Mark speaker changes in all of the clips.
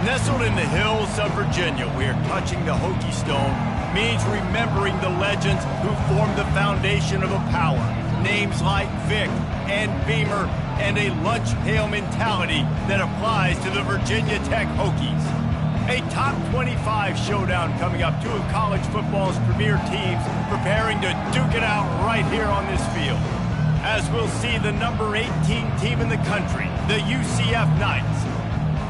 Speaker 1: Nestled in the hills of Virginia, we're touching the Hokie Stone, means remembering the legends who formed the foundation of a power. Names like Vic and Beamer, and a lunch pail mentality that applies to the Virginia Tech Hokies. A top 25 showdown coming up, two of college football's premier teams preparing to duke it out right here on this field. As we'll see the number 18 team in the country, the UCF Knights,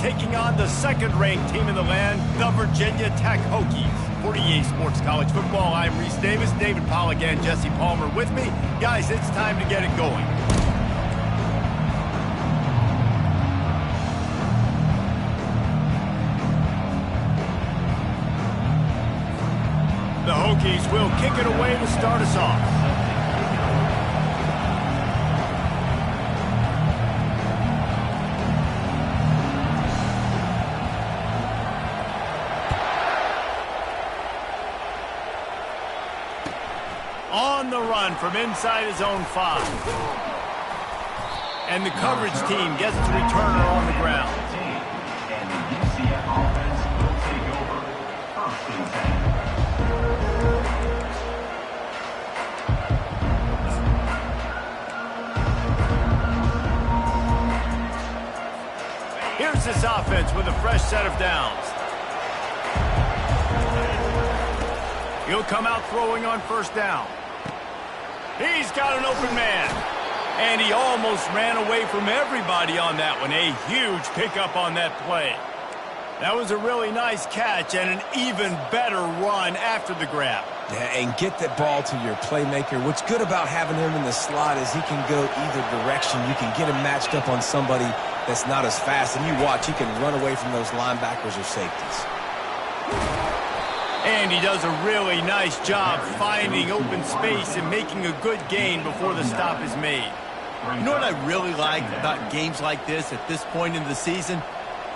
Speaker 1: taking on the second-ranked team in the land, the Virginia Tech Hokies. For EA Sports College Football, I'm Reese Davis, David Pollack, and Jesse Palmer with me. Guys, it's time to get it going. The Hokies will kick it away to start us off. On the run from inside his own 5. And the coverage team gets the returner on the ground.
Speaker 2: And the UCF offense will take over. First and
Speaker 1: 10. Here's this offense with a fresh set of downs. He'll come out throwing on first down. He's got an open man. And he almost ran away from everybody on that one. A huge pickup on that play. That was a really nice catch and an even better run after the grab.
Speaker 3: Yeah, and get that ball to your playmaker. What's good about having him in the slot is he can go either direction. You can get him matched up on somebody that's not as fast. And you watch, he can run away from those linebackers or safeties.
Speaker 1: And he does a really nice job finding open space and making a good gain before the stop is made.
Speaker 4: You know what I really like about games like this at this point in the season?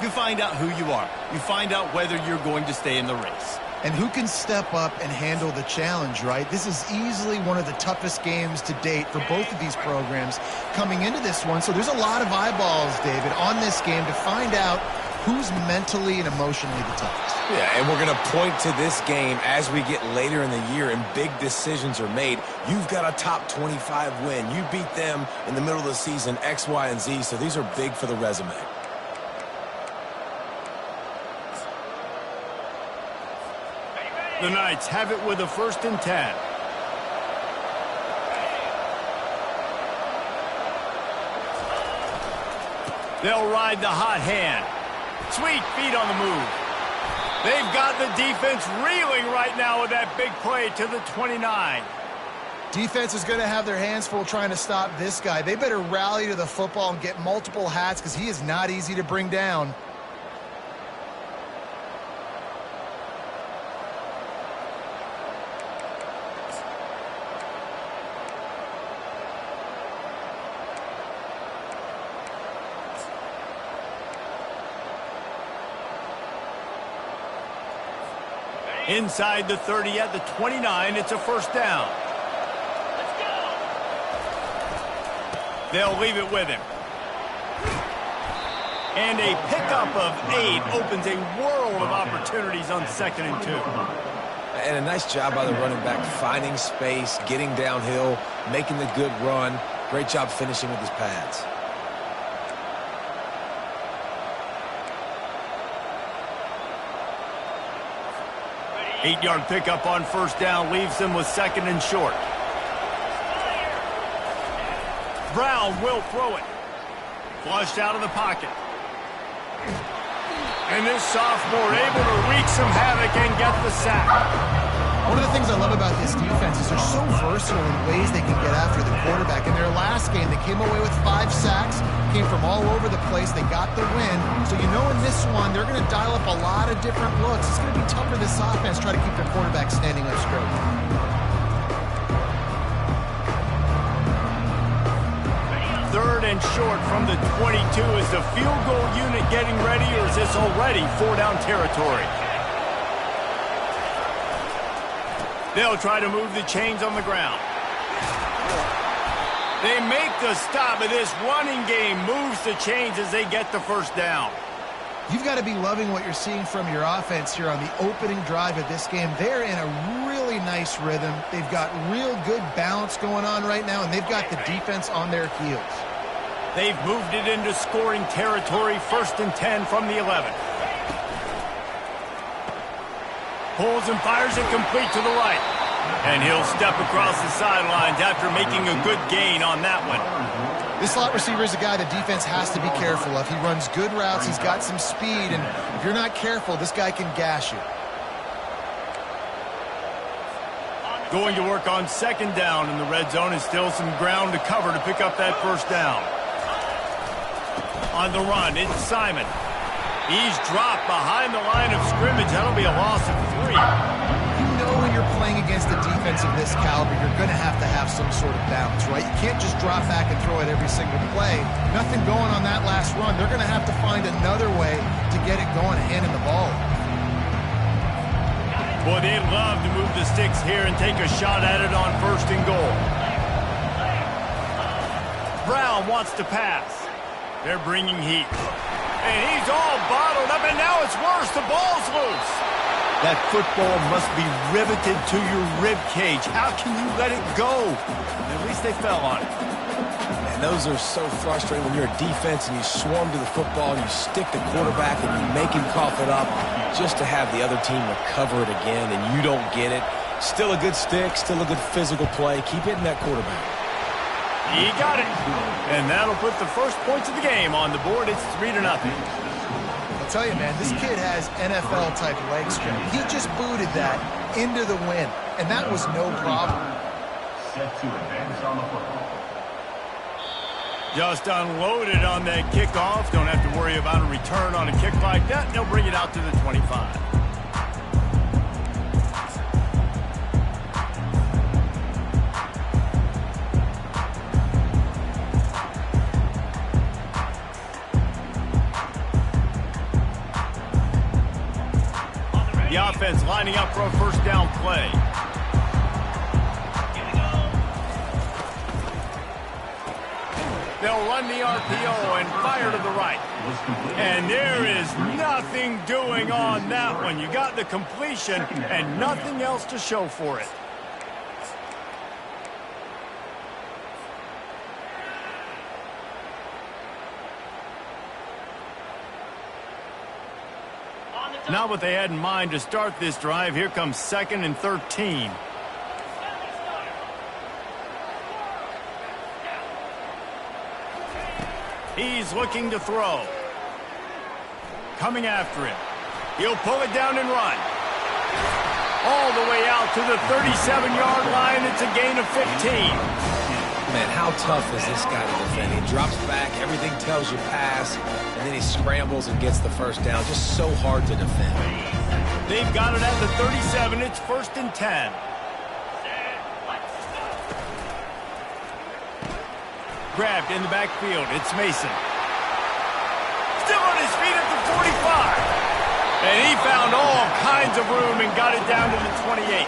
Speaker 4: You find out who you are. You find out whether you're going to stay in the race.
Speaker 5: And who can step up and handle the challenge, right? This is easily one of the toughest games to date for both of these programs coming into this one. So there's a lot of eyeballs, David, on this game to find out who's mentally and emotionally the toughest.
Speaker 3: Yeah, and we're going to point to this game as we get later in the year and big decisions are made. You've got a top 25 win. You beat them in the middle of the season, X, Y, and Z, so these are big for the resume.
Speaker 1: The Knights have it with a 1st and 10. They'll ride the hot hand. Sweet feet on the move. They've got the defense reeling right now with that big play to the 29.
Speaker 5: Defense is going to have their hands full trying to stop this guy. They better rally to the football and get multiple hats because he is not easy to bring down.
Speaker 1: Inside the 30 at the 29, it's a 1st down. Let's go. They'll leave it with him. And a pickup of 8 opens a world of opportunities on 2nd and 2.
Speaker 3: And a nice job by the running back, finding space, getting downhill, making the good run. Great job finishing with his pads.
Speaker 1: Eight-yard pickup on 1st down leaves them with 2nd and short. Brown will throw it. Flushed out of the pocket. And this sophomore able to wreak some havoc and get the sack.
Speaker 5: One of the things I love about this defense is they're so versatile in ways they can get after the quarterback. In their last game, they came away with 5 sacks, came from all over the place. They got the win. So you know in this one, they're going to dial up a lot of different looks. It's going to be tough for this offense to try to keep their quarterback standing up straight.
Speaker 1: Third and short from the 22. Is the field goal unit getting ready, or is this already 4-down territory? They'll try to move the chains on the ground. They make the stop, but this running game moves the chains as they get the 1st down.
Speaker 5: You've got to be loving what you're seeing from your offense here on the opening drive of this game. They're in a really nice rhythm. They've got real good balance going on right now, and they've got the defense on their heels.
Speaker 1: They've moved it into scoring territory, 1st and 10 from the 11. Pulls and fires it complete to the right. And he'll step across the sidelines after making a good gain on that one.
Speaker 5: This slot receiver is a guy the defense has to be careful of. He runs good routes, he's got some speed, and if you're not careful, this guy can gash you.
Speaker 1: Going to work on 2nd down in the red zone, and still some ground to cover to pick up that 1st down. On the run, it's Simon. He's dropped behind the line of scrimmage. That'll be a loss of 3.
Speaker 5: You know when you're playing against a defense of this caliber, you're going to have some sort of balance, right? You can't just drop back and throw it every single play. Nothing going on that last run. They're going to have to find another way to get it going and handing the ball.
Speaker 1: Boy, they'd love to move the sticks here and take a shot at it on 1st and goal. Brown wants to pass. They're bringing heat. And he's all bottled up, and now it's worse. The ball's loose. That football must be riveted to your rib cage. How can you let it go? At least they fell on it.
Speaker 3: And those are so frustrating when you're a defense and you swarm to the football and you stick the quarterback and you make him cough it up just to have the other team recover it again and you don't get it. Still a good stick, still a good physical play. Keep hitting that quarterback.
Speaker 1: He got it. And that'll put the first points of the game on the board. It's 3-0.
Speaker 5: I'll tell you, man, this kid has NFL-type leg strength. He just booted that into the wind, and that was no problem.
Speaker 2: Set to advance on the football.
Speaker 1: Just unloaded on that kickoff. Don't have to worry about a return on a kick like that. They'll bring it out to the 25. The offense lining up for a 1st down play. They'll run the RPO and fire to the right. And there is nothing doing on that one. You got the completion and nothing else to show for it. Not what they had in mind to start this drive. Here comes 2nd and 13. He's looking to throw. Coming after him. He'll pull it down and run. All the way out to the 37-yard line. It's a gain of 15.
Speaker 3: Man, how tough is this guy to defend? He drops back, everything tells you pass, and then he scrambles and gets the 1st down. Just so hard to defend.
Speaker 1: They've got it at the 37. It's 1st and 10. Grabbed in the backfield. It's Mason. Still on his feet at the 45. And he found all kinds of room and got it down to the 28.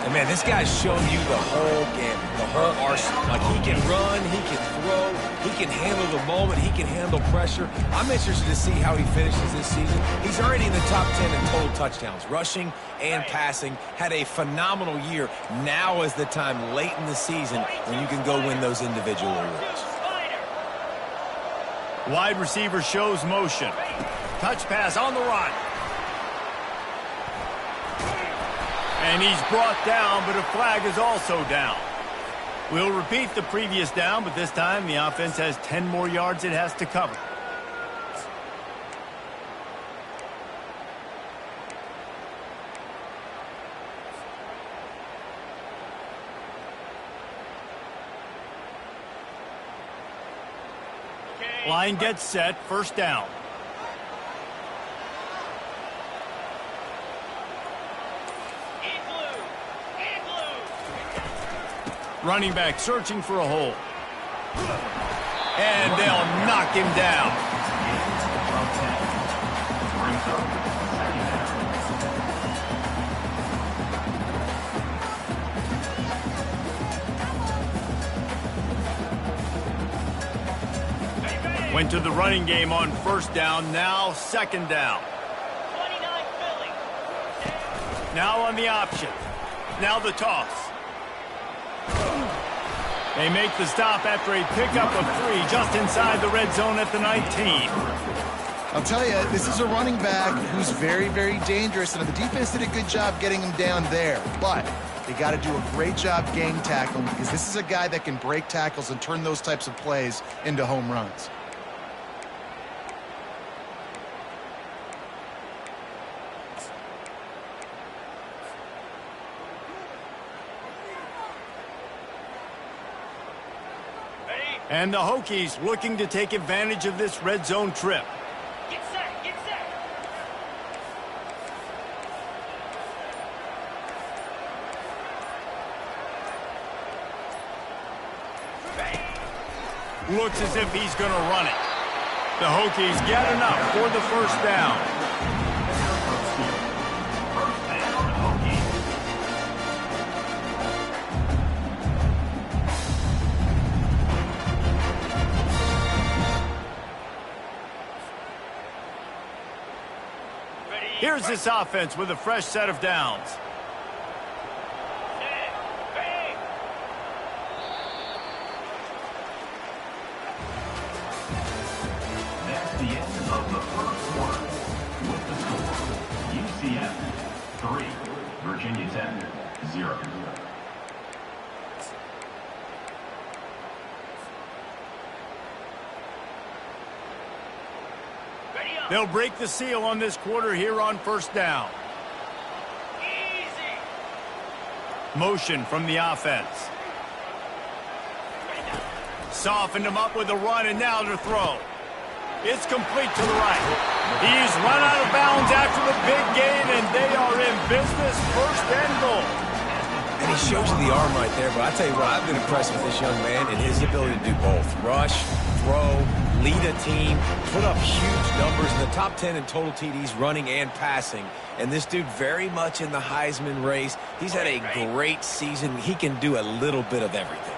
Speaker 3: And man, this guy's shown you the whole game, the whole arsenal. Like, he can run, he can throw, he can handle the moment, he can handle pressure. I'm interested to see how he finishes this season. He's already in the top 10 in total touchdowns, rushing and passing. Had a phenomenal year. Now is the time late in the season when you can go win those individual awards.
Speaker 1: Wide receiver shows motion. Touch pass on the run. And he's brought down, but a flag is also down. We'll repeat the previous down, but this time the offense has 10 more yards it has to cover. Line gets set, 1st down. Running back searching for a hole. And they'll knock him down. Went to the running game on first down, now second down.
Speaker 6: 29 Philly.
Speaker 1: Now on the option. Now the toss. They make the stop after a pickup of 3 just inside the red zone at the 19.
Speaker 5: I'll tell you, this is a running back who's very, very dangerous, and the defense did a good job getting him down there. But they got to do a great job gang tackling, because this is a guy that can break tackles and turn those types of plays into home runs.
Speaker 1: And the Hokies looking to take advantage of this red zone trip.
Speaker 6: Get set, get set.
Speaker 1: Looks as if he's going to run it. The Hokies get enough for the first down. Here's this offense with a fresh set of downs.
Speaker 2: That's the end of the first quarter. With the score, UCF 3, Virginia Tech 0.
Speaker 1: They'll break the seal on this quarter here on first down.
Speaker 6: Easy.
Speaker 1: Motion from the offense. Softened him up with a run, and now to throw. It's complete to the right. He's run out of bounds after the big gain, and they are in business, first and goal.
Speaker 3: And he shows you the arm right there, but I tell you what, I've been impressed with this young man and his ability to do both. Rush, throw, lead a team, put up huge numbers in the top 10 in total TDs, running and passing. And this dude very much in the Heisman race. He's had a great season. He can do a little bit of everything.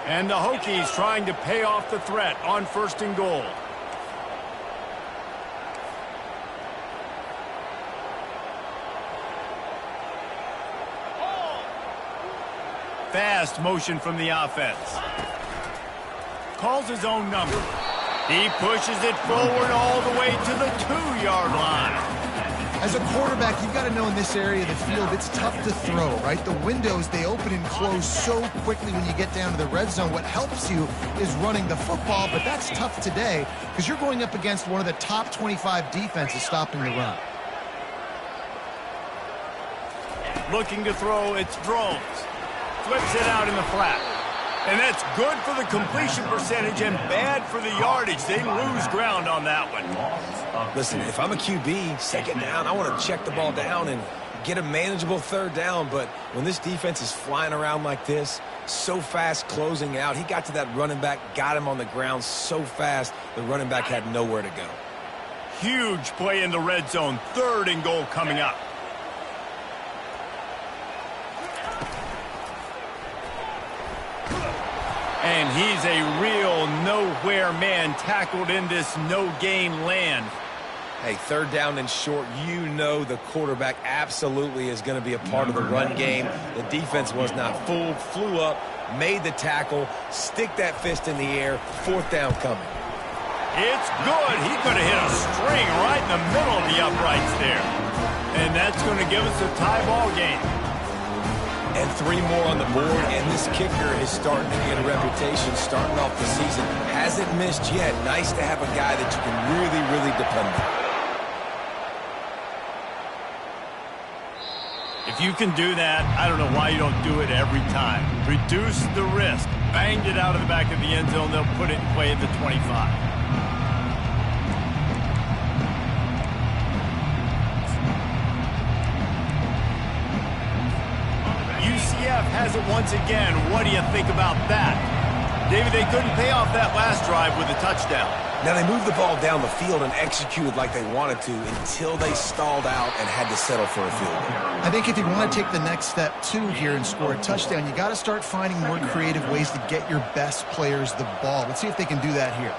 Speaker 1: And the Hokies trying to pay off the threat on first and goal. Fast motion from the offense. Calls his own number. He pushes it forward all the way to the 2-yard line.
Speaker 5: As a quarterback, you've got to know in this area of the field, it's tough to throw, right? The windows, they open and close so quickly when you get down to the red zone. What helps you is running the football, but that's tough today because you're going up against one of the top 25 defenses stopping the run.
Speaker 1: Looking to throw, it's Drones. Flips it out in the flat. And that's good for the completion percentage and bad for the yardage. They lose ground on that one.
Speaker 3: Listen, if I'm a QB, second down, I want to check the ball down and get a manageable third down. But when this defense is flying around like this, so fast closing out, he got to that running back, got him on the ground so fast, the running back had nowhere to go.
Speaker 1: Huge play in the red zone. Third and goal coming up. And he's a real nowhere man, tackled in this no-gain land.
Speaker 3: Hey, third down and short, you know the quarterback absolutely is going to be a part of the run game. The defense was not fooled, flew up, made the tackle, stick that fist in the air, fourth down coming.
Speaker 1: It's good. He could have hit a string right in the middle of the uprights there. And that's going to give us a tie ball game.
Speaker 3: And 3 more on the board, and this kicker is starting to get a reputation starting off the season. Hasn't missed yet. Nice to have a guy that you can really, really depend on.
Speaker 1: If you can do that, I don't know why you don't do it every time. Reduce the risk. Banged it out of the back of the end zone. They'll put it in play at the 25. UCF has it once again. What do you think about that? David, they couldn't pay off that last drive with a touchdown.
Speaker 3: Now, they moved the ball down the field and executed like they wanted to until they stalled out and had to settle for a field goal.
Speaker 5: I think if you want to take the next step, too, here and score a touchdown, you got to start finding more creative ways to get your best players the ball. Let's see if they can do that here.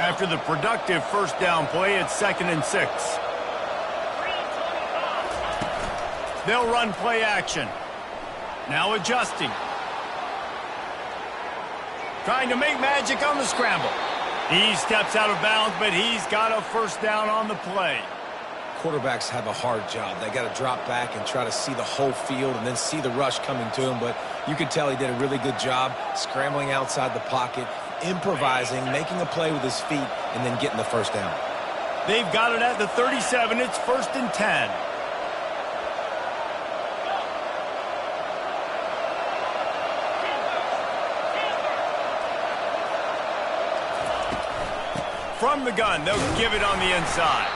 Speaker 1: After the productive first down play, it's 2nd and 6.
Speaker 6: 325.
Speaker 1: They'll run play action. Now adjusting. Trying to make magic on the scramble. He steps out of bounds, but he's got a first down on the play.
Speaker 3: Quarterbacks have a hard job. They got to drop back and try to see the whole field and then see the rush coming to him. But you could tell he did a really good job scrambling outside the pocket, improvising, making a play with his feet, and then getting the first down.
Speaker 1: They've got it at the 37. It's 1st and 10. From the gun, they'll give it on the inside.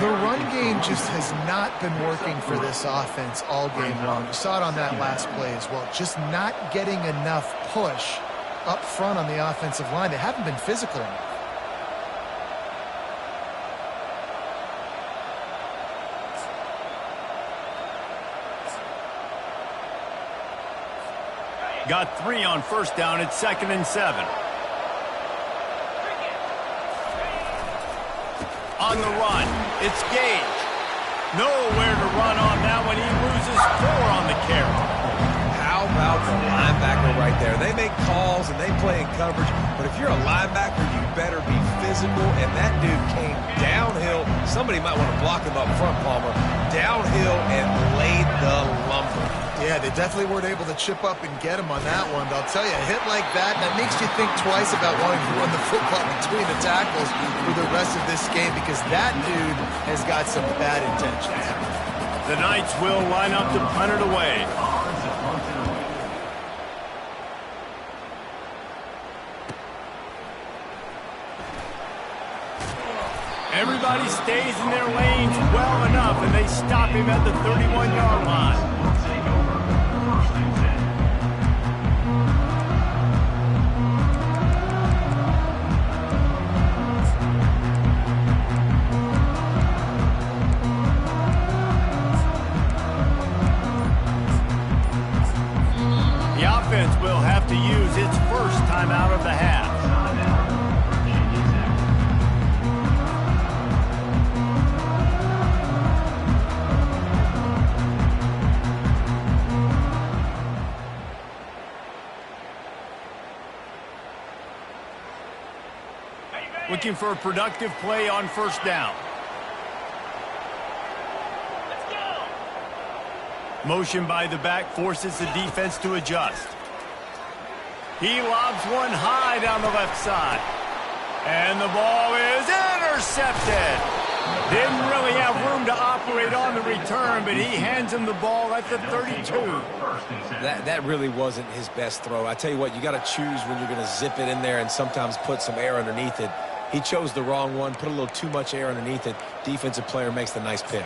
Speaker 5: The run game just has not been working for this offense all game long. You saw it on that last play as well. Just not getting enough push up front on the offensive line. They haven't been physical enough.
Speaker 1: Got 3 on first down. It's 2nd and 7. On the run, it's Gage. Nowhere to run on that one. He loses 4 on the carry.
Speaker 3: How about the linebacker right there? They make calls and they play in coverage, but if you're a linebacker, you better be physical, and that dude came downhill. Somebody might want to block him up front, Palmer. Downhill and laid the lumber.
Speaker 5: Yeah, they definitely weren't able to chip up and get him on that one. But I'll tell you, a hit like that makes you think twice about wanting to run the football between the tackles for the rest of this game, because that dude has got some bad intentions.
Speaker 1: The Knights will line up to punt it away. Everybody stays in their lanes well enough, and they stop him at the 31-yard line. The offense will have to use its first timeout of the half. Looking for a productive play on first down.
Speaker 6: Let's go.
Speaker 1: Motion by the back forces the defense to adjust. He lobs one high down the left side. And the ball is intercepted. Didn't really have room to operate on the return, but he hands him the ball at the 32.
Speaker 3: That really wasn't his best throw. I tell you what, you got to choose when you're going to zip it in there and sometimes put some air underneath it. He chose the wrong one, put a little too much air underneath it. Defensive player makes the nice pick.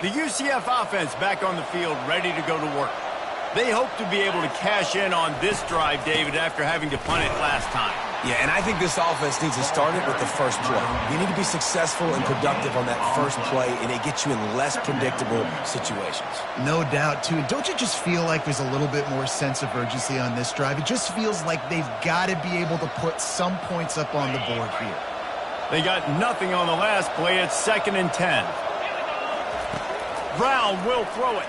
Speaker 1: The UCF offense back on the field, ready to go to work. They hope to be able to cash in on this drive, David, after having to punt it last time.
Speaker 3: Yeah, and I think this offense needs to start it with the first play. You need to be successful and productive on that first play, and it gets you in less predictable situations.
Speaker 5: No doubt, too. And don't you just feel like there's a little bit more sense of urgency on this drive? It just feels like they've got to be able to put some points up on the board here.
Speaker 1: They got nothing on the last play. It's 2nd and 10. Brown will throw it.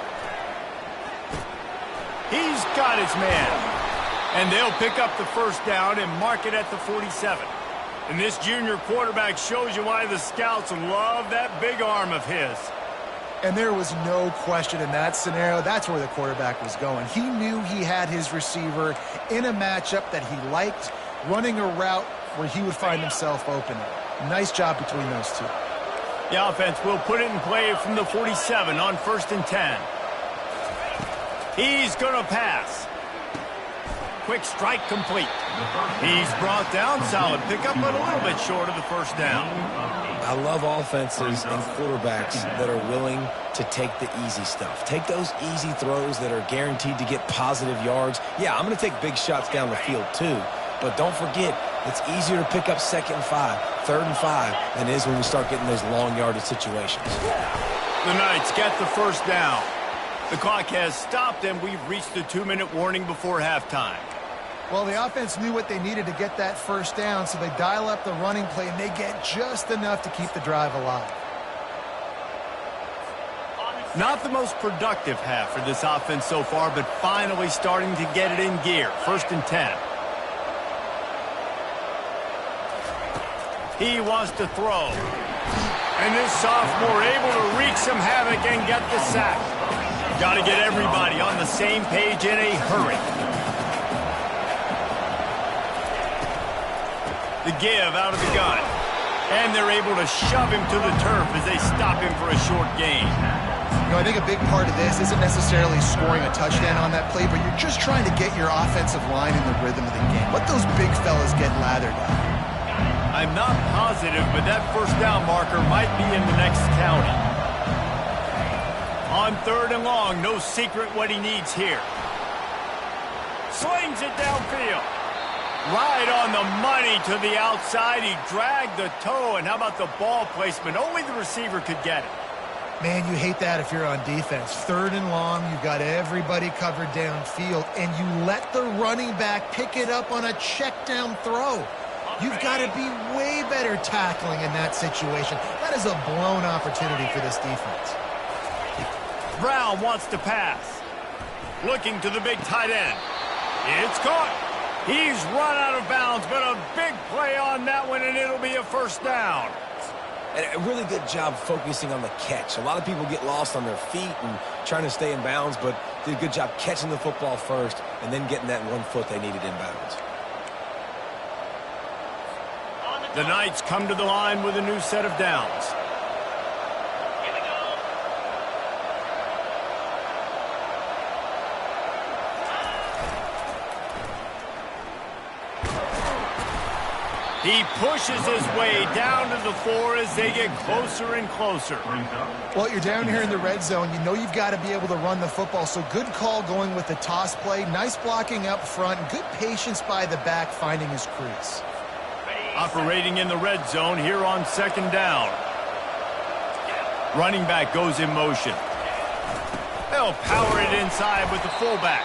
Speaker 1: He's got his man. And they'll pick up the first down and mark it at the 47. And this junior quarterback shows you why the scouts love that big arm of his.
Speaker 5: And there was no question in that scenario. That's where the quarterback was going. He knew he had his receiver in a matchup that he liked, running a route where he would find himself open. Nice job between those two.
Speaker 1: The offense will put it in play from the 47 on 1st and 10. He's going to pass. Quick strike complete. He's brought down. Solid pickup, but a little bit short of the first down.
Speaker 3: I love offenses and quarterbacks that are willing to take the easy stuff. Take those easy throws that are guaranteed to get positive yards. Yeah, I'm going to take big shots down the field too, but don't forget, it's easier to pick up 2nd and 5, 3rd and 5 than it is when we start getting those long yardage situations.
Speaker 1: The Knights get the first down. The clock has stopped, and we've reached the 2-minute warning before halftime.
Speaker 5: Well, the offense knew what they needed to get that first down, so they dial up the running play, and they get just enough to keep the drive alive.
Speaker 1: Not the most productive half for this offense so far, but finally starting to get it in gear. 1st and 10. He wants to throw. And this sophomore able to wreak some havoc and get the sack. Got to get everybody on the same page in a hurry. The give out of the gun. And they're able to shove him to the turf as they stop him for a short gain.
Speaker 5: You know, I think a big part of this isn't necessarily scoring a touchdown on that play, but you're just trying to get your offensive line in the rhythm of the game. Let those big fellas get lathered up.
Speaker 1: I'm not positive, but that first down marker might be in the next county. On 3rd and long, no secret what he needs here. Slings it downfield. Right on the money to the outside. He dragged the toe, and how about the ball placement? Only the receiver could get it.
Speaker 5: Man, you hate that if you're on defense. 3rd and long, you've got everybody covered downfield, and you let the running back pick it up on a check down throw. You've got to be way better tackling in that situation. That is a blown opportunity for this defense.
Speaker 1: Brown wants to pass. Looking to the big tight end. It's caught. He's run out of bounds, but a big play on that one, and it'll be a first down.
Speaker 3: And a really good job focusing on the catch. A lot of people get lost on their feet and trying to stay in bounds, but did a good job catching the football first and then getting that 1 foot they needed in bounds.
Speaker 1: The Knights come to the line with a new set of downs.
Speaker 6: Here we go.
Speaker 1: He pushes his way down to the 4 as they get closer and closer.
Speaker 5: Well, you're down here in the red zone. You know you've got to be able to run the football, so good call going with the toss play. Nice blocking up front. Good patience by the back finding his crease.
Speaker 1: Operating in the red zone here on 2nd down. Running back goes in motion. They'll power it inside with the fullback.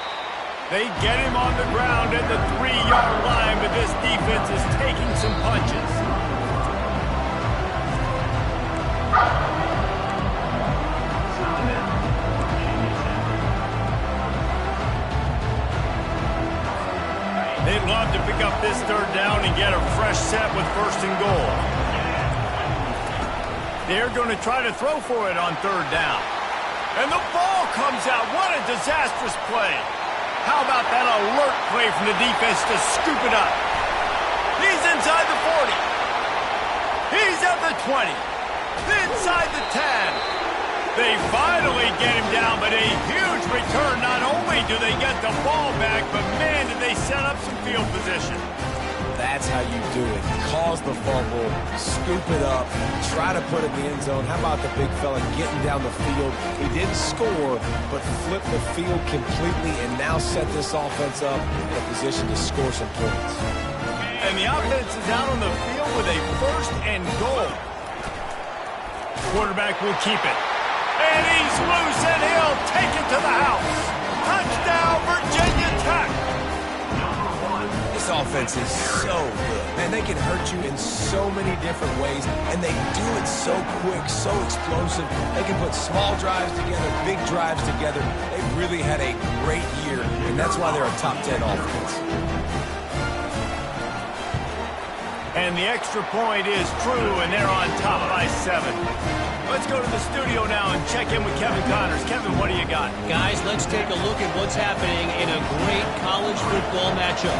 Speaker 1: They get him on the ground at the 3-yard line, but this defense is taking some punches. They'd love to pick up this 3rd down and get a fresh set with 1st and goal. They're going to try to throw for it on 3rd down. And the ball comes out. What a disastrous play. How about that alert play from the defense to scoop it up? He's inside the 40. He's at the 20. Inside the 10. They finally get him down, but a huge return. Not only do they get the ball back, but man, did they set up some field position.
Speaker 3: That's how you do it. Cause the fumble, scoop it up, try to put it in the end zone. How about the big fella getting down the field? He didn't score, but flipped the field completely and now set this offense up in a position to score some points.
Speaker 1: And the offense is out on the field with a 1st and goal. Quarterback will keep it. And he's loose, and he'll take it to the house. Touchdown, Virginia Tech.
Speaker 3: This offense is so good. Man, they can hurt you in so many different ways, and they do it so quick, so explosive. They can put small drives together, big drives together. They've really had a great year, and that's why they're a top 10 offense.
Speaker 1: And the extra point is true, and they're on top by 7. Let's go to the studio now and check in with Kevin Connors. Kevin, what do you got?
Speaker 7: Guys, let's take a look at what's happening in a great college football matchup.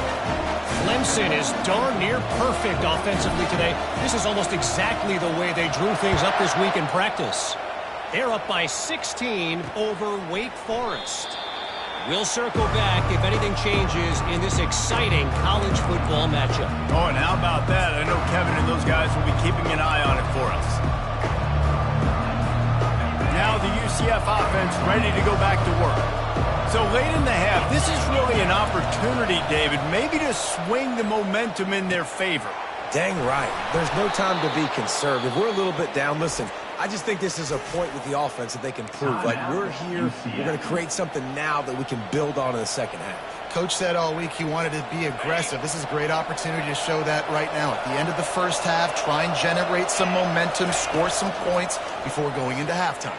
Speaker 7: Clemson is darn near perfect offensively today. This is almost exactly the way they drew things up this week in practice. They're up by 16 over Wake Forest. We'll circle back if anything changes in this exciting college football matchup.
Speaker 1: Oh, and how about that? I know Kevin and those guys will be keeping an eye on it for us. Now the UCF offense ready to go back to work. So late in the half, this is really an opportunity, David, maybe to swing the momentum in their favor.
Speaker 3: Dang right. There's no time to be conservative. We're a little bit down. Listen, I just think this is a point with the offense that they can prove. Like, we're here, we're going to create something now that we can build on in the second half.
Speaker 5: Coach said all week he wanted to be aggressive. This is a great opportunity to show that right now. At the end of the first half, try and generate some momentum, score some points before going into halftime.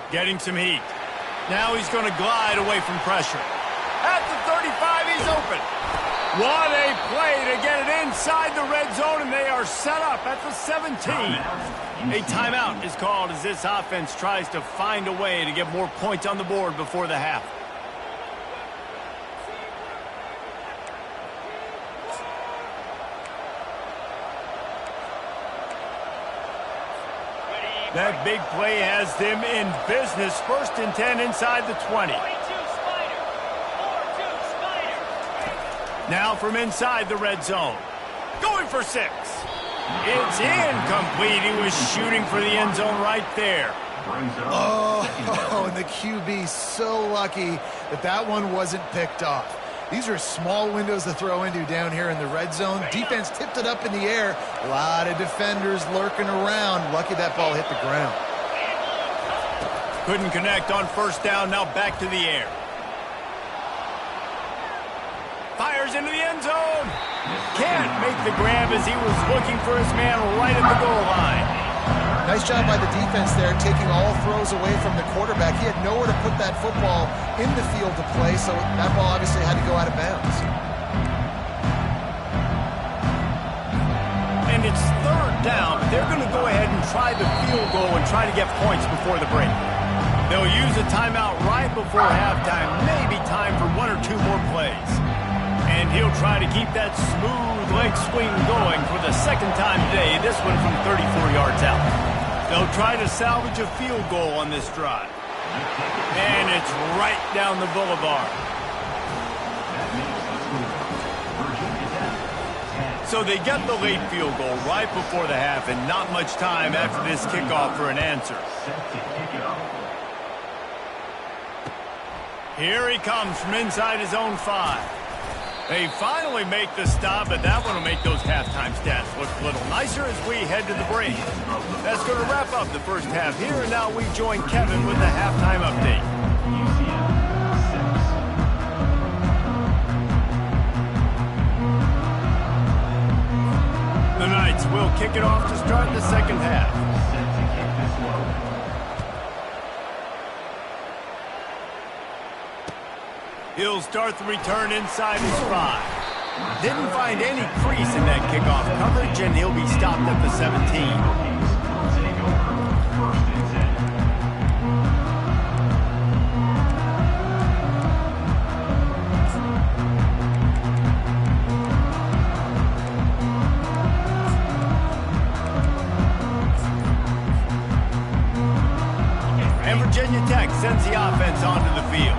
Speaker 1: Getting some heat. Now he's going to glide away from pressure. At the 35, he's open. What a play to get it inside the red zone, and they are set up at the 17. A timeout is called as this offense tries to find a way to get more points on the board before the half. That big play has them in business. 1st and 10 inside the 20. Now from inside the red zone. Going for 6. It's incomplete. He was shooting for the end zone right there.
Speaker 5: Oh, and the QB so lucky that that one wasn't picked off. These are small windows to throw into down here in the red zone. Defense tipped it up in the air. A lot of defenders lurking around. Lucky that ball hit the ground.
Speaker 1: Couldn't connect on 1st down. Now back to the air. Fires into the end zone. Can't make the grab as he was looking for his man right at the goal line.
Speaker 5: Nice job by the defense there, taking all throws away from the quarterback. He had nowhere to put that football in the field to play, so that ball obviously had to go out of bounds.
Speaker 1: And it's 3rd down. They're going to go ahead and try the field goal and try to get points before the break. They'll use a timeout right before halftime. Maybe time for 1 or 2 more plays. And he'll try to keep that smooth leg swing going for the 2nd time today, this one from 34 yards out. They'll try to salvage a field goal on this drive. And it's right down the boulevard. So they get the late field goal right before the half and not much time after this kickoff for an answer. Here he comes from inside his own 5. They finally make the stop, but that one will make those halftime stats look a little nicer as we head to the break. That's going to wrap up the first half here, and now we join Kevin with the halftime update. The Knights will kick it off to start the second half. He'll start the return inside his 5. Didn't find any crease in that kickoff coverage, and he'll be stopped at the 17. And Virginia Tech sends the offense onto the field.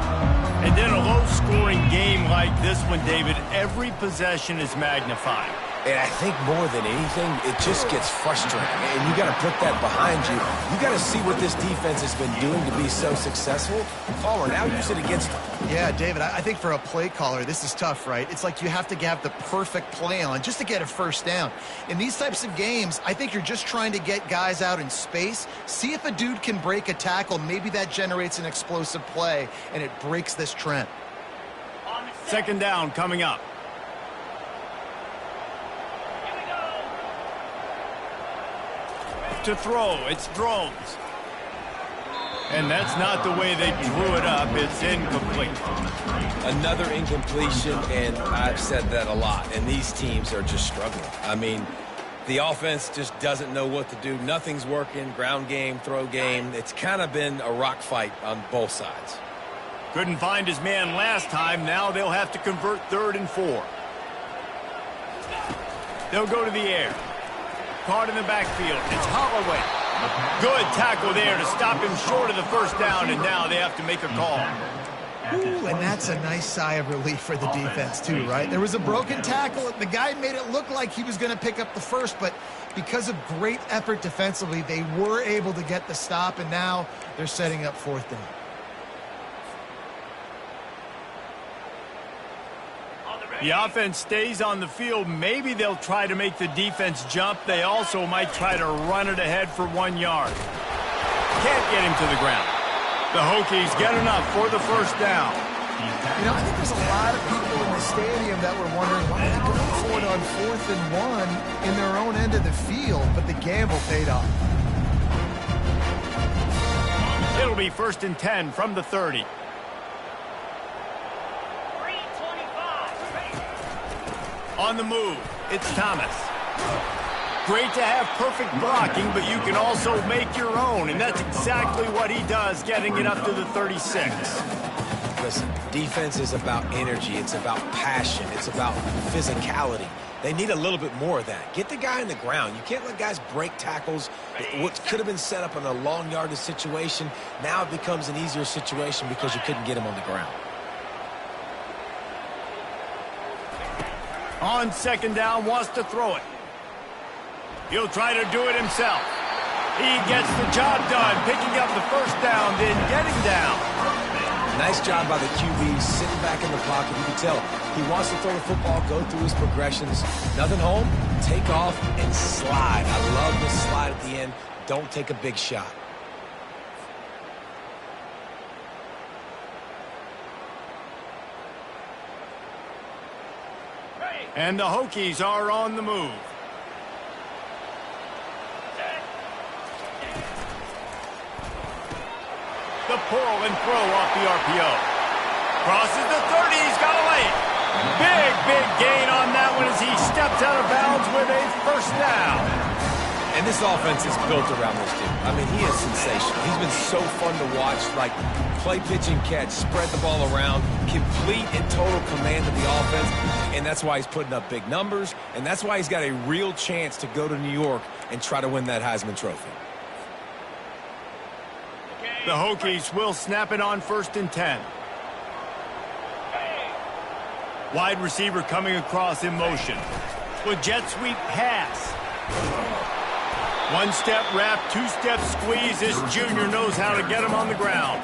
Speaker 1: And in a low-scoring game like this one, David, every possession is magnified.
Speaker 3: And I think more than anything, it just gets frustrating. And you got to put that behind you. You got to see what this defense has been doing to be so successful. Palmer, now use it against them.
Speaker 5: Yeah, David, I think for a play caller, this is tough, right? It's like you have to have the perfect play on just to get a 1st down. In these types of games, I think you're just trying to get guys out in space, see if a dude can break a tackle. Maybe that generates an explosive play, and it breaks this trend.
Speaker 1: 2nd down coming up. To throw, it's Drones. And that's not the way they drew it up. It's incomplete.
Speaker 3: Another incompletion, and I've said that a lot. And these teams are just struggling. I mean, the offense just doesn't know what to do. Nothing's working. Ground game, throw game. It's kind of been a rock fight on both sides.
Speaker 1: Couldn't find his man last time. Now they'll have to convert 3rd and 4. They'll go to the air. Caught in the backfield. It's Holloway. Good tackle there to stop him short of the 1st down, and now they have to make a call.
Speaker 5: Ooh, and that's a nice sigh of relief for the defense too, right? There was a broken tackle. The guy made it look like he was going to pick up the 1st, but because of great effort defensively, they were able to get the stop, and now they're setting up 4th down.
Speaker 1: The offense stays on the field. Maybe they'll try to make the defense jump. They also might try to run it ahead for 1 yard. Can't get him to the ground. The Hokies get enough for the first down.
Speaker 5: You know, I think there's a lot of people in the stadium that were wondering why they go for it on 4th and 1 in their own end of the field, but the gamble paid off.
Speaker 1: It'll be 1st and 10 from the 30.
Speaker 6: 325.
Speaker 1: On the move, it's Thomas. Great to have perfect blocking, but you can also make your own, and that's exactly what he does, getting it up to the 36.
Speaker 3: Listen, defense is about energy. It's about passion. It's about physicality. They need a little bit more of that. Get the guy on the ground. You can't let guys break tackles. What could have been set up in a long yardage situation, now it becomes an easier situation because you couldn't get him on the ground.
Speaker 1: On 2nd down, wants to throw it. He'll try to do it himself. He gets the job done, picking up the 1st down, then getting down.
Speaker 3: Nice job by the QB, sitting back in the pocket. You can tell he wants to throw the football, go through his progressions. Nothing home, take off, and slide. I love the slide at the end. Don't take a big shot.
Speaker 1: And the Hokies are on the move. The pull and throw off the RPO. Crosses the 30, he's got a lane. Big gain on that one as he steps out of bounds with a 1st down.
Speaker 3: And this offense is built around this dude. I mean, he is sensational. He's been so fun to watch, like play, pitch, and catch, spread the ball around, complete and total command of the offense, and that's why he's putting up big numbers, and that's why he's got a real chance to go to New York and try to win that Heisman Trophy.
Speaker 1: The Hokies will snap it on 1st and 10. Wide receiver coming across in motion. With jet sweep pass. 1-step wrap, 2-step squeeze. This junior knows how to get him on the ground.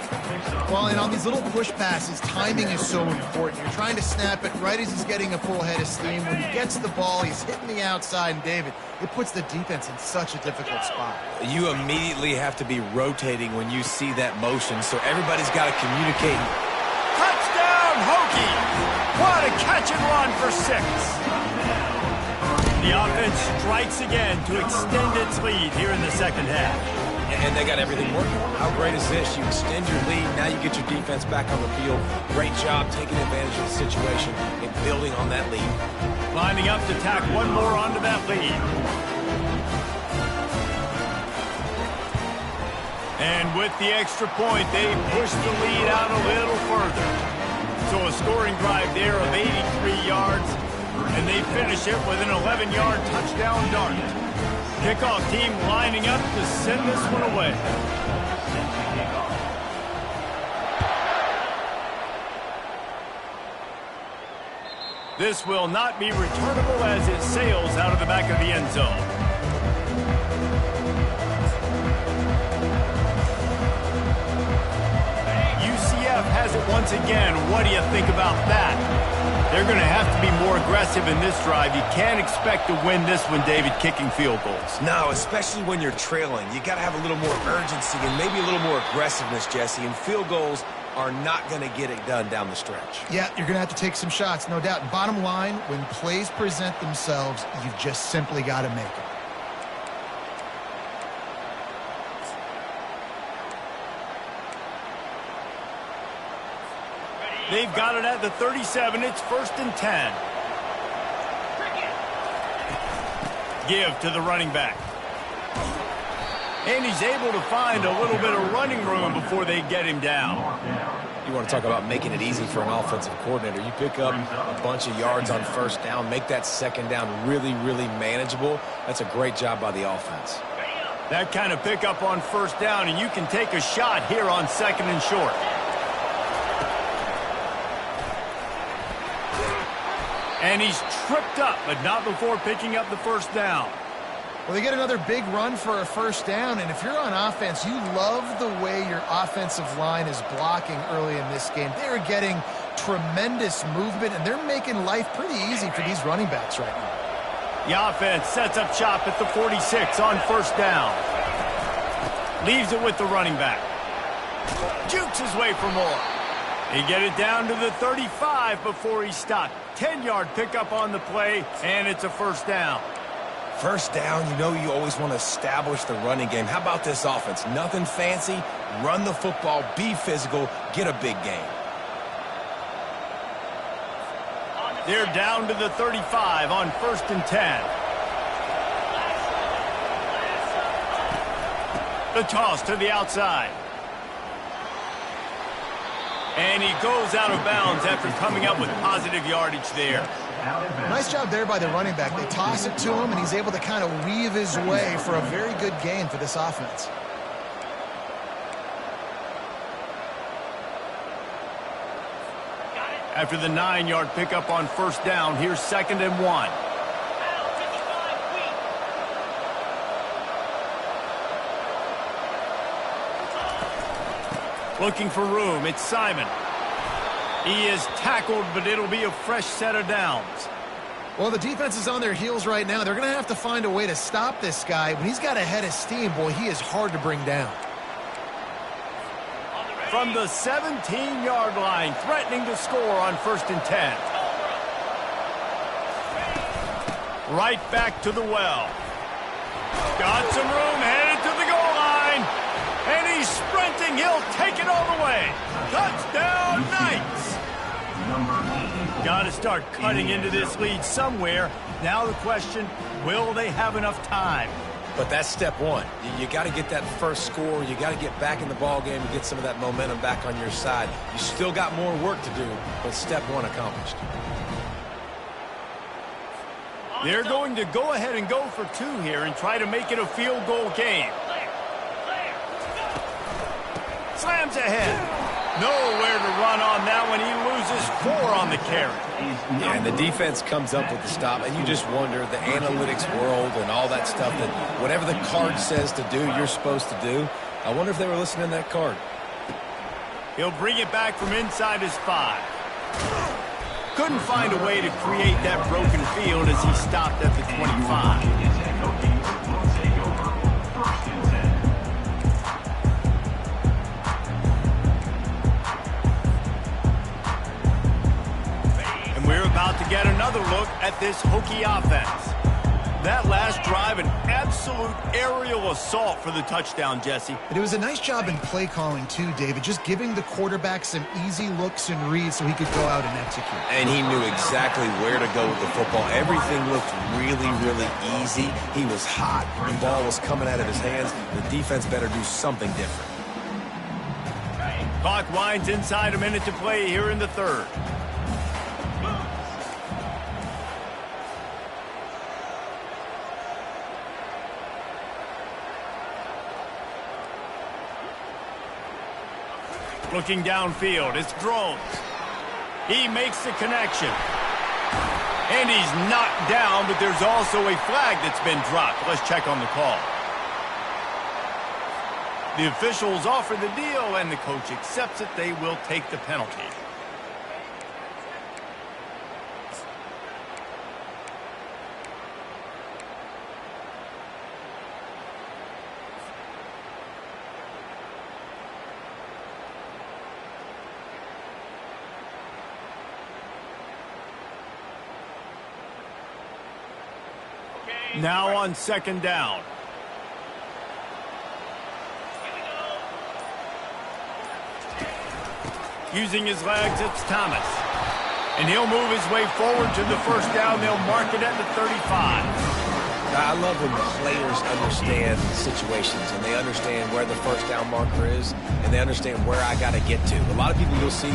Speaker 5: Well, and on these little push passes, timing is so important. You're trying to snap it right as he's getting a full head of steam. When he gets the ball, he's hitting the outside, and David, it puts the defense in such a difficult spot.
Speaker 3: You immediately have to be rotating when you see that motion, so everybody's got to communicate.
Speaker 1: Touchdown, Hokie! What a catch and run for 6. The offense strikes again to extend its lead here in the 2nd half.
Speaker 3: And they got everything working. How great is this? You extend your lead, now you get your defense back on the field. Great job taking advantage of the situation and building on that lead.
Speaker 1: Lining up to tack one more onto that lead. And with the extra point, they push the lead out a little further. So a scoring drive there of 83 yards. And they finish it with an 11-yard touchdown dart. Kickoff team lining up to send this one away. This will not be returnable as it sails out of the back of the end zone. UCF has it once again. What do you think about that? They're going to have to be more aggressive in this drive. You can't expect to win this one, David, kicking field goals.
Speaker 3: No, especially when you're trailing. You got to have a little more urgency and maybe a little more aggressiveness, Jesse. And field goals are not going to get it done down the stretch.
Speaker 5: Yeah, you're going to have to take some shots, no doubt. Bottom line, when plays present themselves, you've just simply got to make them.
Speaker 1: They've got it at the 37. It's 1st and 10. Give to the running back. And he's able to find a little bit of running room before they get him down.
Speaker 3: You want to talk about making it easy for an offensive coordinator. You pick up a bunch of yards on 1st down, make that 2nd down really, really manageable. That's a great job by the offense.
Speaker 1: That kind of pickup on 1st down, and you can take a shot here on 2nd and short. And he's tripped up, but not before picking up the 1st down.
Speaker 5: Well, they get another big run for a 1st down, and if you're on offense, you love the way your offensive line is blocking early in this game. They're getting tremendous movement, and they're making life pretty easy for these running backs right now.
Speaker 1: The offense sets up shop at the 46 on first down. Leaves it with the running back. Jukes his way for more. He get it down to the 35 before he stopped. 10-yard pickup on the play, and it's a first down.
Speaker 3: First down, you know you always want to establish the running game. How about this offense? Nothing fancy. Run the football, be physical, get a big gain.
Speaker 1: They're down to the 35 on first and 10. The toss to the outside. And he goes out of bounds after coming up with positive yardage there.
Speaker 5: Nice job there by the running back. They toss it to him, and he's able to kind of weave his way for a very good gain for this offense.
Speaker 1: After the 9-yard pickup on first down, here's second and 1. Looking for room, it's Simon. He is tackled, but it'll be a fresh set of downs.
Speaker 5: Well, the defense is on their heels right now. They're going to have to find a way to stop this guy. When he's got a head of steam, boy, he is hard to bring down.
Speaker 1: From the 17-yard line, threatening to score on first and 10. Right back to the well. Got some room, headed to the goal line. And he's sprinting. He'll take it all the way. Touchdown, Knights. Got to start cutting into this lead somewhere. Now the question, will they have enough time?
Speaker 3: But that's step one. You got to get that first score. You got to get back in the ball game and get some of that momentum back on your side. You still got more work to do, but step one accomplished.
Speaker 1: They're going to go ahead and go for 2 here and try to make it a field goal game. Slams ahead. Nowhere to run on that one. He loses 4 on the carry.
Speaker 3: Yeah, and the defense comes up with the stop, and you just wonder, the analytics world and all that stuff, that whatever the card says to do, you're supposed to do. I wonder if they were listening to that card.
Speaker 1: He'll bring it back from inside his 5. Couldn't find a way to create that broken field as he stopped at the 25. We're about to get another look at this Hokie offense. That last drive, an absolute aerial assault for the touchdown, Jesse.
Speaker 5: But it was a nice job in play calling, too, David, just giving the quarterback some easy looks and reads so he could go out and execute.
Speaker 3: And he knew exactly where to go with the football. Everything looked really, really easy. He was hot. The ball was coming out of his hands. The defense better do something different.
Speaker 1: Clock winds inside a minute to play here in the third. Looking downfield, it's Drones. He makes the connection. And he's knocked down, but there's also a flag that's been dropped. Let's check on the call. The officials offer the deal, and the coach accepts it. They will take the penalty. Now on second down. Using his legs, it's Thomas. And he'll move his way forward to the first down. They'll mark it at the 35.
Speaker 3: I love when players understand situations and they understand where the first down marker is and they understand where I got to get to. A lot of people you'll see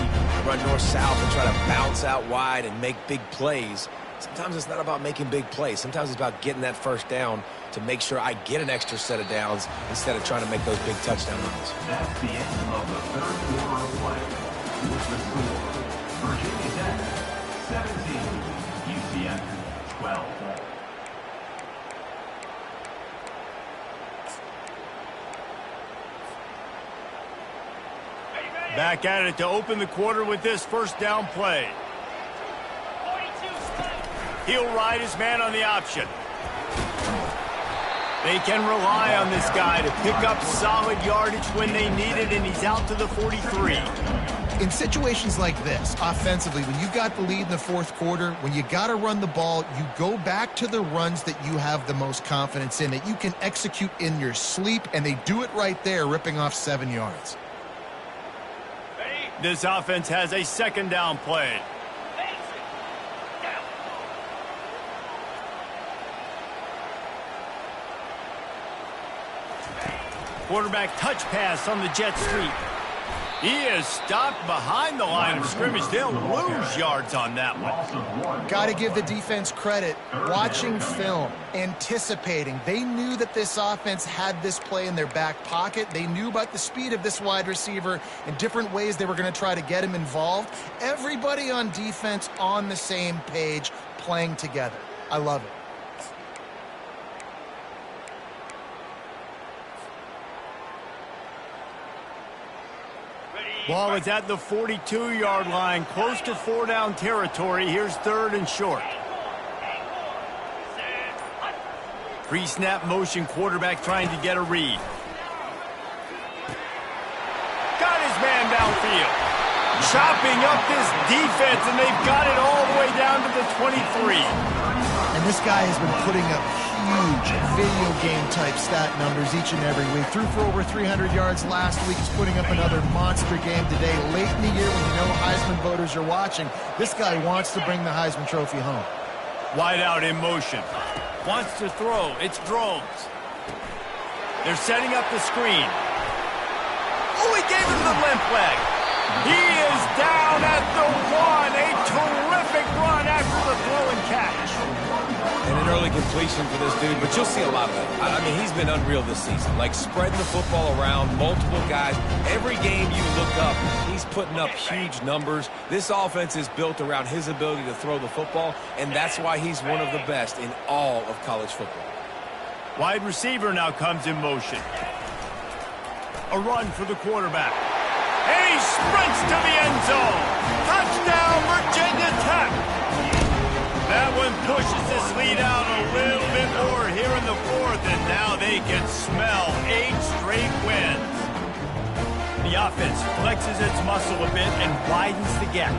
Speaker 3: run north-south and try to bounce out wide and make big plays. Sometimes it's not about making big plays. Sometimes it's about getting that first down to make sure I get an extra set of downs instead of trying to make those big touchdown runs.
Speaker 2: That's the end of the third quarter of play. With the score, Virginia Tech 17, UCF 12.
Speaker 1: Back at it to open the quarter with this first down play. He'll ride his man on the option. They can rely on this guy to pick up solid yardage when they need it, and he's out to the 43.
Speaker 5: In situations like this, offensively, when you got the lead in the fourth quarter, when you got to run the ball, you go back to the runs that you have the most confidence in, that you can execute in your sleep, and they do it right there, ripping off 7 yards.
Speaker 1: This offense has a second down play. Quarterback touch pass on the jet sweep. He is stopped behind the line of scrimmage. They'll lose yards on that one.
Speaker 5: Got to give the defense credit. Watching film, anticipating. They knew that this offense had this play in their back pocket. They knew about the speed of this wide receiver and different ways they were going to try to get him involved. Everybody on defense on the same page, playing together. I love it.
Speaker 1: Ball is at the 42-yard line, close to 4-down territory. Here's 3rd and short. Pre-snap motion, quarterback trying to get a read. Got his man downfield. Chopping up this defense, and they've got it all the way down to the 23.
Speaker 5: And this guy has been putting up huge video game type stat numbers each and every week. Threw for over 300 yards last week. He's putting up another monster game today. Late in the year when you know Heisman voters are watching, this guy wants to bring the Heisman Trophy home.
Speaker 1: Wide out in motion. Wants to throw. It's Drones. They're setting up the screen. Oh, he gave him the limp leg. He is down at the 1. A terrific run after the throw and catch.
Speaker 3: And an early completion for this dude, but you'll see a lot of that. I mean, he's been unreal this season. Like, spreading the football around, multiple guys. Every game you look up, he's putting up huge numbers. This offense is built around his ability to throw the football, and that's why he's one of the best in all of college football.
Speaker 1: Wide receiver now comes in motion. A run for the quarterback. And he sprints to the end zone. Touchdown, Virginia Tech. That one pushes this lead out a little bit more here in the 4th, and now they can smell 8 straight wins. The offense flexes its muscle a bit and widens the gap.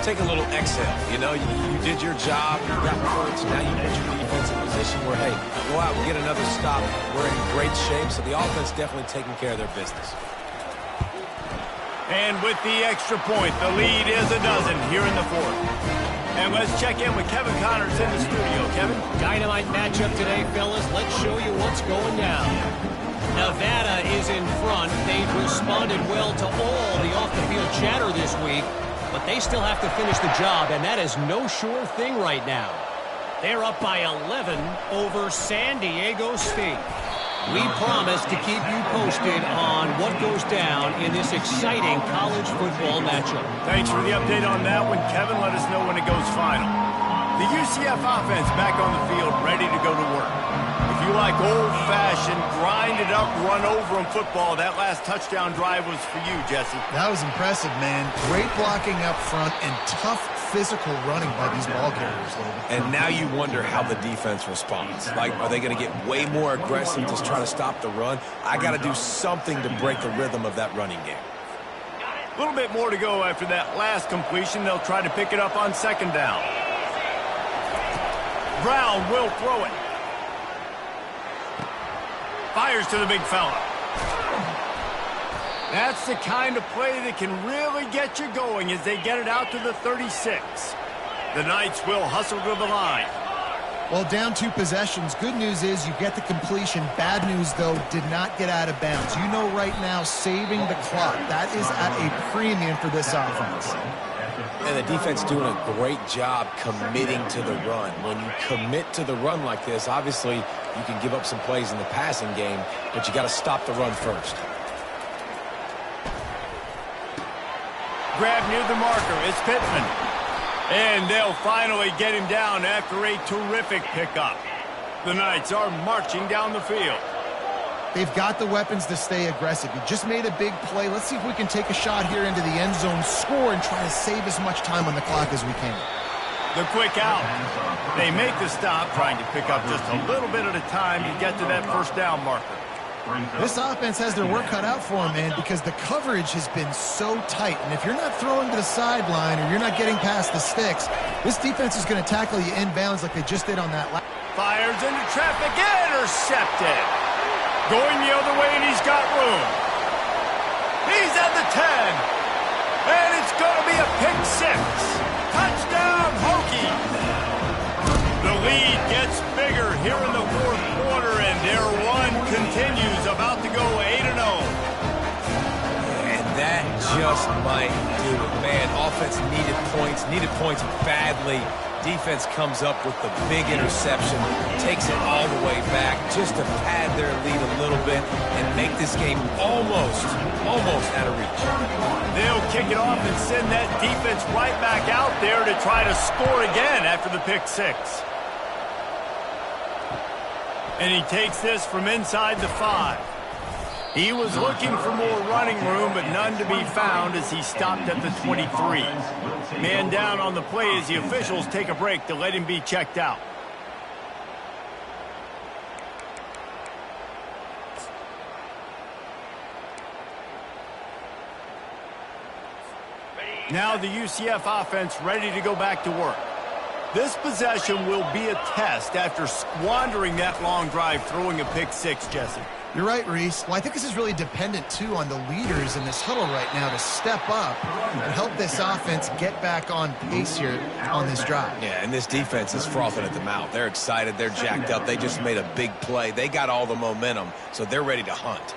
Speaker 3: Take a little exhale. You know, you did your job, you got points, now you put your defense in position where, hey, go out and get another stop. We're in great shape, so the offense definitely taking care of their business.
Speaker 1: And with the extra point, the lead is a dozen here in the 4th. And let's check in with Kevin Connors in the studio. Kevin?
Speaker 7: Dynamite matchup today, fellas. Let's show you what's going down. Nevada is in front. They've responded well to all the off-the-field chatter this week, but they still have to finish the job, and that is no sure thing right now. They're up by 11 over San Diego State. We promise to keep you posted on what goes down in this exciting college football matchup.
Speaker 1: Thanks for the update on that one, Kevin. Let us know when it goes final. The UCF offense back on the field, ready to go to work. If you like old-fashioned, grind-it-up, run-over-'em football, that last touchdown drive was for you, Jesse.
Speaker 5: That was impressive, man. Great blocking up front and tough physical running by these ball carriers, David.
Speaker 3: And now you wonder how the defense responds. Like, are they going to get way more aggressive to try to stop the run? I got to do something to break the rhythm of that running game.
Speaker 1: A little bit more to go after that last completion. They'll try to pick it up on 2nd down. Brown will throw it. Fires to the big fella. That's the kind of play that can really get you going as they get it out to the 36. The Knights will hustle to the line.
Speaker 5: Well, down 2 possessions. Good news is you get the completion. Bad news, though, did not get out of bounds. You know right now, saving the clock. That is at a premium for this offense.
Speaker 3: And the defense doing a great job committing to the run. When you commit to the run like this, obviously you can give up some plays in the passing game, but you got to stop the run first.
Speaker 1: Grab near the marker. It's Pittman. And they'll finally get him down after a terrific pickup. The Knights are marching down the field.
Speaker 5: They've got the weapons to stay aggressive. You just made a big play. Let's see if we can take a shot here into the end zone, score, and try to save as much time on the clock as we can.
Speaker 1: The quick out. They make the stop, trying to pick up just a little bit at a time to get to that first down marker.
Speaker 5: This offense has their work cut out for them, man, because the coverage has been so tight. And if you're not throwing to the sideline or you're not getting past the sticks, this defense is going to tackle you inbounds like they just did on that last.
Speaker 1: Fires into traffic, intercepted. Going the other way, and he's got room. He's at the 10. And it's going to be a pick 6. Touchdown, Hokies. The lead gets bigger here in the fourth quarter, and their run continues, about to go 8-0.
Speaker 3: And that just might do it. Man, offense needed points badly. Defense comes up with the big interception, takes it all the way back just to pad their lead a little bit and make this game almost out of reach.
Speaker 1: They'll kick it off and send that defense right back out there to try to score again after the pick 6. And he takes this from inside the 5. He was looking for more running room, but none to be found as he stopped at the 23. Man down on the play as the officials take a break to let him be checked out. Now the UCF offense ready to go back to work. This possession will be a test after squandering that long drive throwing a pick 6, Jesse.
Speaker 5: You're right, Reese. Well, I think this is really dependent, too, on the leaders in this huddle right now to step up and help this offense get back on pace here on this drive.
Speaker 3: Yeah, and this defense is frothing at the mouth. They're excited. They're jacked up. They just made a big play. They got all the momentum, so they're ready to hunt.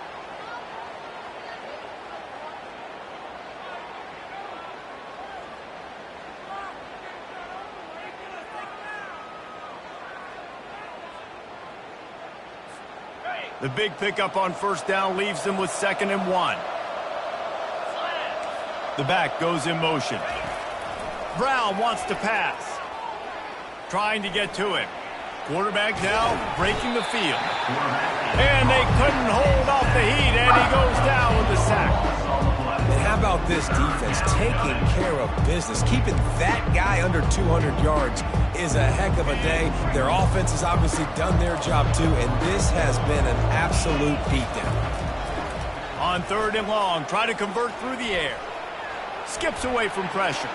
Speaker 1: The big pickup on first down leaves them with 2nd and 1. The back goes in motion. Brown wants to pass. Trying to get to him. Quarterback now breaking the field. And they couldn't hold off the heat, and he goes down with the sack.
Speaker 3: And how about this defense taking care of business? Keeping that guy under 200 yards is a heck of a day. Their offense has obviously done their job too, and this has been an absolute beatdown.
Speaker 1: On 3rd and long, try to convert through the air. Skips away from pressure.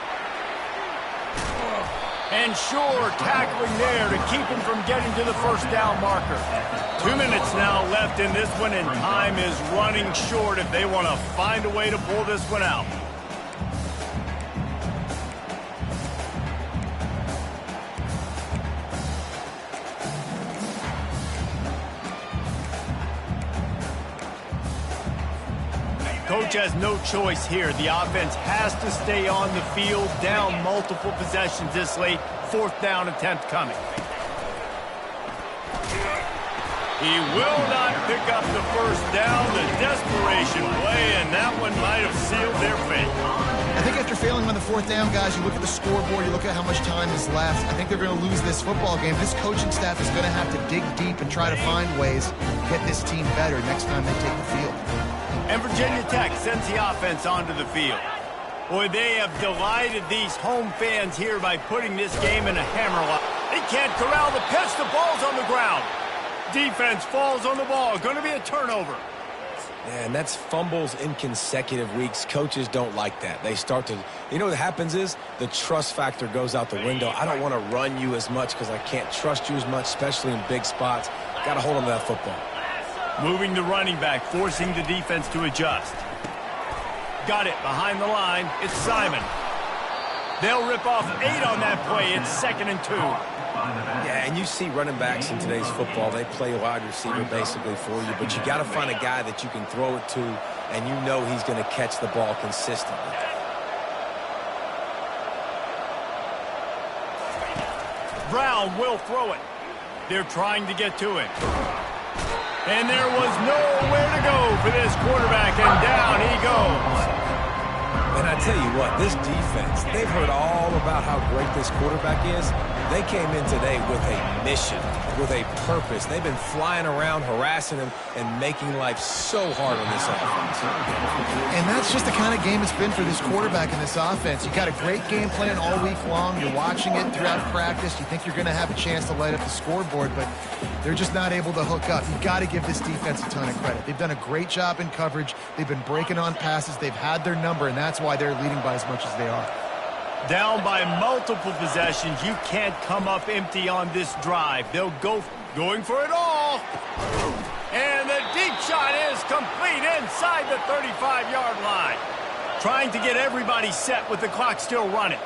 Speaker 1: And sure, tackling there to keep him from getting to the first down marker. 2 minutes now left in this one, and time is running short if they want to find a way to pull this one out. Coach has no choice here. The offense has to stay on the field, down multiple possessions this late. 4th down attempt coming. He will not pick up the first down. The desperation play, and that one might have sealed their fate.
Speaker 5: I think after failing on the 4th down, guys, you look at the scoreboard, you look at how much time is left. I think they're going to lose this football game. This coaching staff is going to have to dig deep and try to find ways to get this team better next time they take the field.
Speaker 1: And Virginia Tech sends the offense onto the field. Boy, they have delighted these home fans here by putting this game in a hammerlock. They can't corral the pitch. The ball's on the ground. Defense falls on the ball. Going to be a turnover.
Speaker 3: And that's fumbles in consecutive weeks. Coaches don't like that. They start to, you know what happens is the trust factor goes out the window. I don't want to run you as much because I can't trust you as much, especially in big spots. Got to hold on to that football.
Speaker 1: Moving the running back, forcing the defense to adjust. Got it behind the line. It's Simon. They'll rip off 8 on that play. It's 2nd and 2.
Speaker 3: Yeah, and you see running backs in today's football, they play wide receiver basically for you, but you got to find a guy that you can throw it to, and you know he's going to catch the ball consistently.
Speaker 1: Brown will throw it. They're trying to get to him. And there was nowhere to go for this quarterback, and down he goes.
Speaker 3: And I tell you what, this defense, they've heard all about how great this quarterback is. They came in today with a mission, with a purpose. They've been flying around, harassing him, and making life so hard on this offense.
Speaker 5: And that's just the kind of game it's been for this quarterback in this offense. You got a great game plan all week long. You're watching it throughout practice. You think you're going to have a chance to light up the scoreboard, but they're just not able to hook up. You've got to give this defense a ton of credit. They've done a great job in coverage. They've been breaking on passes. They've had their number, and that's why they're leading by as much as they are.
Speaker 1: Down by multiple possessions, you can't come up empty on this drive. They'll going for it all. And the deep shot is complete inside the 35-yard line. Trying to get everybody set with the clock still running.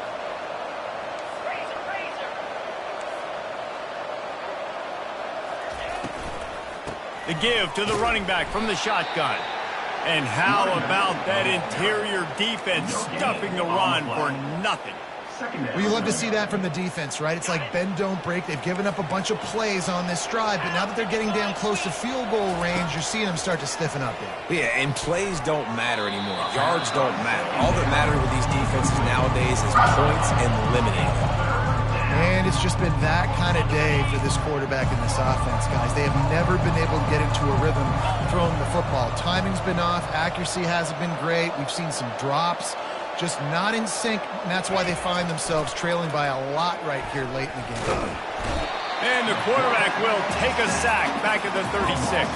Speaker 1: The give to the running back from the shotgun. And how about that interior defense stuffing the run for nothing?
Speaker 5: Well, you love to see that from the defense, right? It's like bend, don't break. They've given up a bunch of plays on this drive, but now that they're getting down close to field goal range, you're seeing them start to stiffen up there.
Speaker 3: Yeah, and plays don't matter anymore. Yards don't matter. All that matters with these defenses nowadays is points and limiting.
Speaker 5: And it's just been that kind of day for this quarterback in this offense, guys. They have never been able to get into a rhythm throwing the football. Timing's been off. Accuracy hasn't been great. We've seen some drops, just not in sync, and that's why they find themselves trailing by a lot right here late in the game.
Speaker 1: And the quarterback will take a sack back at the 36.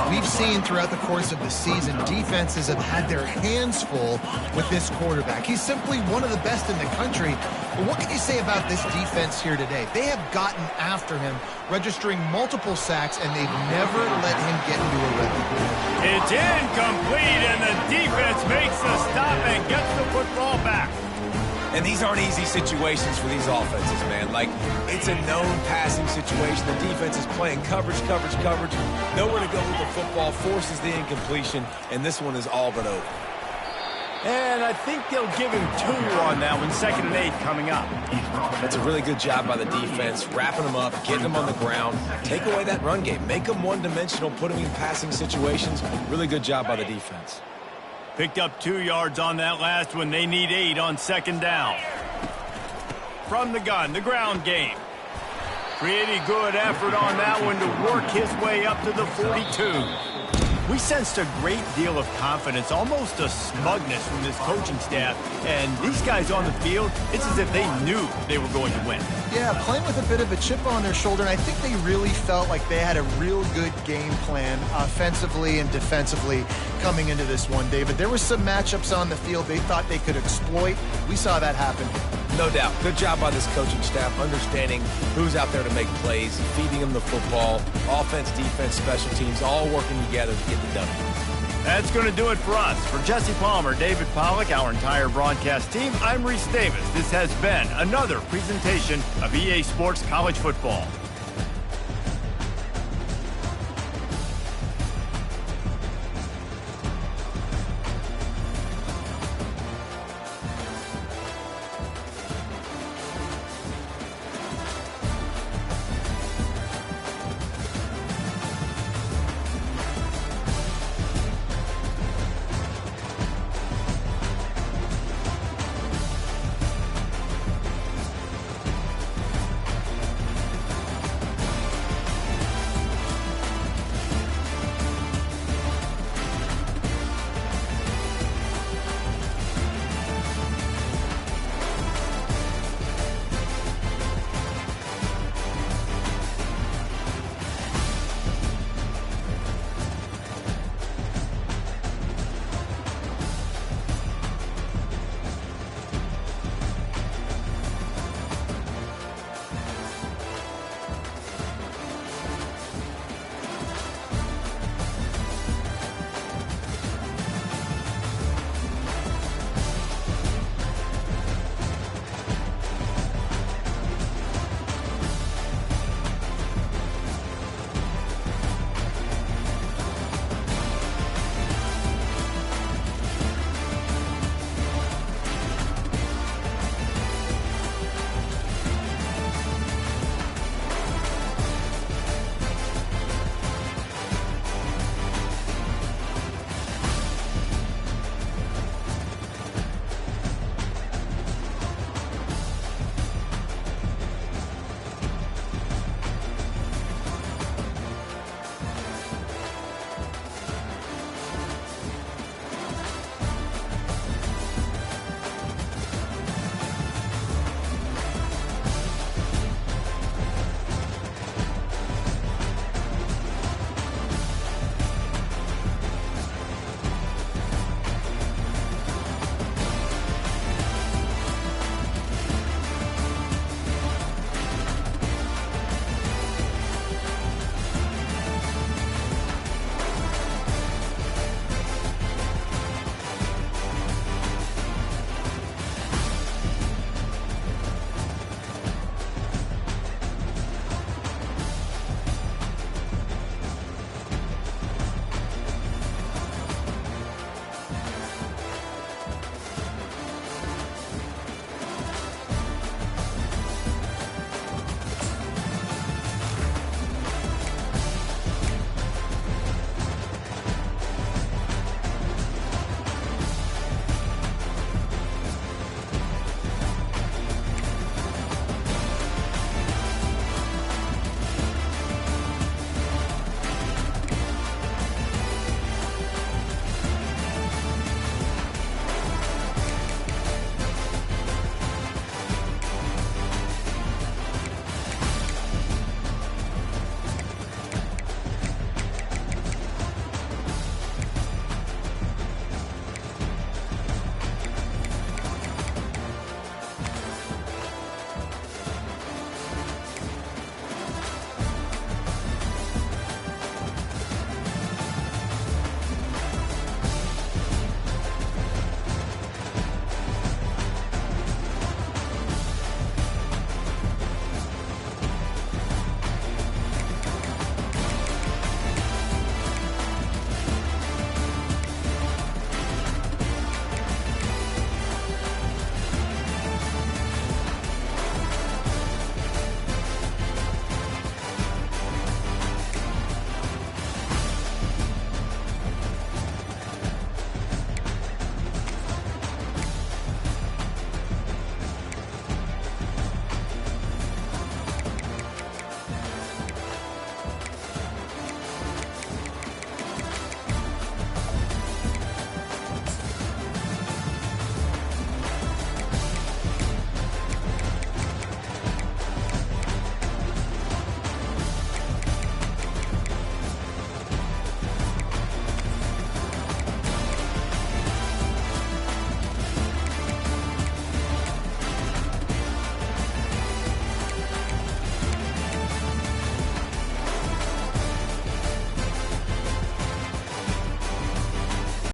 Speaker 5: We've seen throughout the course of the season, defenses have had their hands full with this quarterback. He's simply one of the best in the country. But what can you say about this defense here today? They have gotten after him, registering multiple sacks, and they've never let him get into a rhythm.
Speaker 1: It's incomplete, and the defense makes the stop and gets the football back.
Speaker 3: And these aren't easy situations for these offenses, man. Like, it's a known passing situation. The defense is playing coverage. Nowhere to go with the football, forces the incompletion, and this one is all but over.
Speaker 1: And I think they'll give him 2 on that one, 2nd and 8 coming up.
Speaker 3: That's a really good job by the defense, wrapping them up, getting them on the ground. Take away that run game. Make them one-dimensional, put them in passing situations. Really good job by the defense.
Speaker 1: Picked up 2 yards on that last one. They need 8 on 2nd down. From the gun, the ground game. Pretty good effort on that one to work his way up to the 42. We sensed a great deal of confidence, almost a smugness from this coaching staff. And these guys on the field, it's as if they knew they were going to win.
Speaker 5: Yeah, playing with a bit of a chip on their shoulder, and I think they really felt like they had a real good game plan offensively and defensively coming into this one, David. There were some matchups on the field they thought they could exploit. We saw that happen.
Speaker 3: No doubt. Good job by this coaching staff, understanding who's out there to make plays, feeding them the football, offense, defense, special teams, all working together to get the W.
Speaker 1: That's going to do it for us. For Jesse Palmer, David Pollack, our entire broadcast team, I'm Reese Davis. This has been another presentation of EA Sports College Football.